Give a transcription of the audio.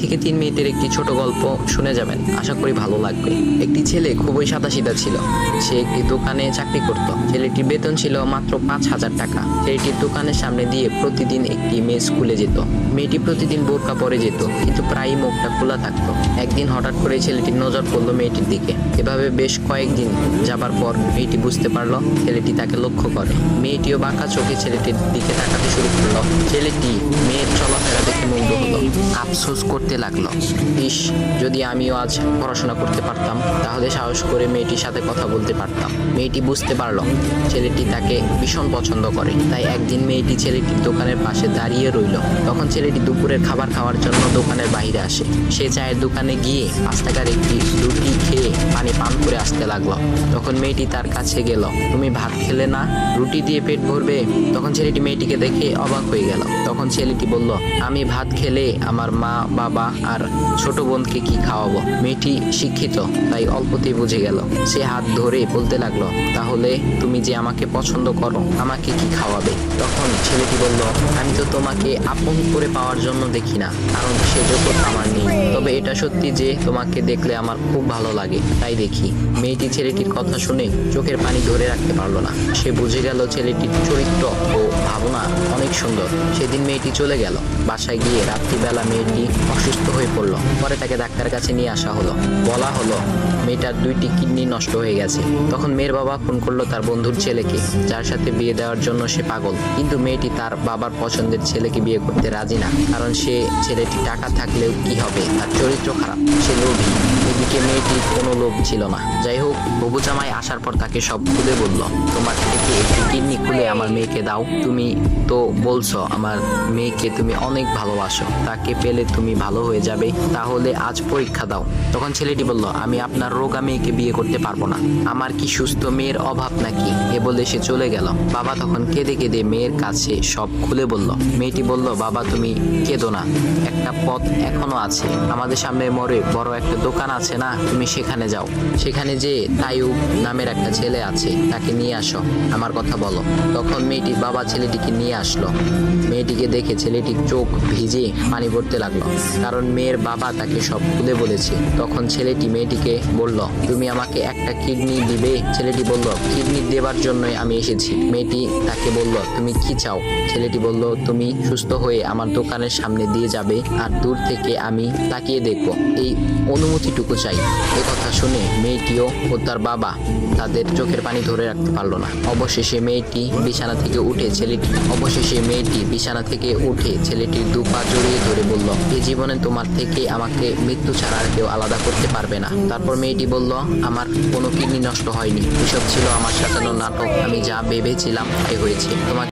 থেকে 3 মিনিটের একটি ছোট গল্প শুনে যাবেন, আশা করি ভালো লাগবে। একটি ছেলে খুবই সাদাসিধা ছিল। সে একটি দোকানে চাকরি করত। ছেলেটির বেতন ছিল মাত্র 5,000 টাকা। ছেলেটির দোকানের সামনে দিয়ে প্রতিদিন একটি মেয়ে স্কুলে যেত। মেয়েটি প্রতিদিন বোরকা পরে যেত, কিন্তু প্রায়ই মুখটা খোলা থাকতো। একদিন হঠাৎ করে ছেলেটির নজর পড়লো মেয়েটির দিকে। এভাবে বেশ কয়েকদিন যাবার পর মেয়েটি বুঝতে পারলো ছেলেটি তাকে লক্ষ্য করে। মেয়েটিও বাঁকা চোখে ছেলেটির দিকে তাকাতে শুরু করলো। ছেলেটি মেয়ের চলাফেরা দেখে মুগ্ধ হলো। আফসোস করতে লাগলো, ইস, যদি আমিও আজ পড়াশোনা করতে পারতাম, তাহলে সাহস করে মেয়েটির সাথে কথা বলতে পারতাম। মেয়েটি বুঝতে পারলো ছেলেটি তাকে ভীষণ পছন্দ করে। তাই একদিন মেয়েটি ছেলেটির দোকানের পাশে দাঁড়িয়ে রইল। তখন ছেলেটি দুপুরের খাবার খাওয়ার জন্য দোকানের বাইরে আসে। সে চায়ের দোকানে গিয়ে 5 টাকার একটি রুটি খেয়ে পানি পান করে আসতে লাগলো। তখন মেয়েটি তার কাছে গেল। তুমি ভাত খেলে না, রুটি দিয়ে পেট ভরবে? তখন ছেলেটি মেয়েটিকে দেখে অবাক হয়ে গেল। তখন ছেলেটি বলল, আমি ভাত খেলে আমার মা, বাবা আর ছোট বোনকে কি খাওয়াবো? মেয়েটি শিক্ষিত, তাই অল্পতেই বুঝে গেল। সে হাত ধরে বলতে লাগলো, তাহলে তুমি যে আমাকে পছন্দ করো, আমাকে কি খাওয়াবে? তখন ছেলেটি বলল, আমি তো তোমাকে আপন করে পাওয়ার জন্য দেখি না, কারণ সে জগৎ আমার নেই। তবে এটা সত্যি যে তোমাকে দেখলে আমার খুব ভালো লাগে, তাই দেখি। মেয়েটি ছেলেটির কথা শুনে চোখের পানি ধরে রাখতে পারলো না। সে বুঝে গেল ছেলেটির চরিত্র ও ভাবনা অনেক সুন্দর। সেদিন মেয়েটি চলে গেল। বাসায় গিয়ে রাত্রিবেলা মেয়েটি অসুস্থ হয়ে পড়লো। পরে তাকে ডাক্তারের কাছে নিয়ে আসা হলো। বলা হলো মেয়েটার 2টি কিডনি নষ্ট হয়ে গেছে। তখন মেয়ের বাবা ফোন করলো তার বন্ধুর ছেলেকে, যার সাথে বিয়ে দেওয়ার জন্য সে পাগল। কিন্তু মেয়েটি তার বাবার পছন্দের ছেলেকে বিয়ে করতে রাজি না, কারণ সে ছেলেটি টাকা থাকলেও কি হবে, তার চরিত্র খারাপ, সে লোভী। এদিকে মেয়েটির কোনো লোভ ছিল না। যাই হোক, হবু জামাই আসার পর তাকে সব খুলে বলল, তোমার থেকে একটি কিডনি খুলে আমার মেয়েকে দাও। তুমি তো বলছো আমার মেয়েকে তুমি অনেক ভালোবাসো, তাকে পেলে তুমি ভালো হয়ে যাবে, তাহলে আজ পরীক্ষা দাও। তখন ছেলেটি বলল, আমি আপনার রোগা মেয়েকে বিয়ে করতে পারবো না, আমার কি সুস্থ মেয়ের অভাব নাকি? এ বলে সে চলে গেল। বাবা তখন কেঁদে কেঁদে মেয়ের কাছে সব খুলে বলল। মেয়েটি বলল, বাবা তুমি কেঁদো না, একটা পথ এখনো আছে, আমাদের সামনে মোড়ে বড় একটা দোকান আছে না, তুমি সেখানে যাও। সেখানে যে তাইয়ুব নামের একটা ছেলে আছে, তাকে নিয়ে আসো, আমার কথা বলো। তখন মেয়েটির বাবা ছেলেটিকে নিয়ে আসলো। মেয়েটিকে দেখে ছেলেটির চোখ ভিজে পানি পড়তে লাগলো, কারণ মেয়ের বাবা তাকে সব খুলে বলেছে। তখন ছেলেটি মেয়েটিকে বলল, তুমি আমাকে একটা কিডনি দিবে? ছেলেটি বলল, কিডনি দেবার জন্যই আমি এসেছি। মেয়েটি তাকে বলল, তুমি কি চাও? ছেলেটি বলল, তুমি সুস্থ হয়ে আমার দোকানের সামনে দিয়ে যাবে, আর দূর থেকে আমি তাকিয়ে দেখব, এই অনুমতিটুকু চাই। এ কথা শুনে মেয়েটিও ও তার বাবা তাদের চোখের পানি ধরে রাখতে পারলো না। অবশেষে মেয়েটি বিছানা থেকে উঠে ছেলেটির 2 পা জড়িয়ে ধরে বলল, এই জীবনে তোমার থেকে আমাকে মৃত্যু ছাড়া আর কেউ আলাদা করতে পারবে না। তারপর মেয়েটি বলল, আমার কোনো কিডনি নষ্ট হয়নি, এসব ছিল আমার সাজানো নাটক, আমি যা ভেবেছিলাম তাই হয়েছে। তোমাকে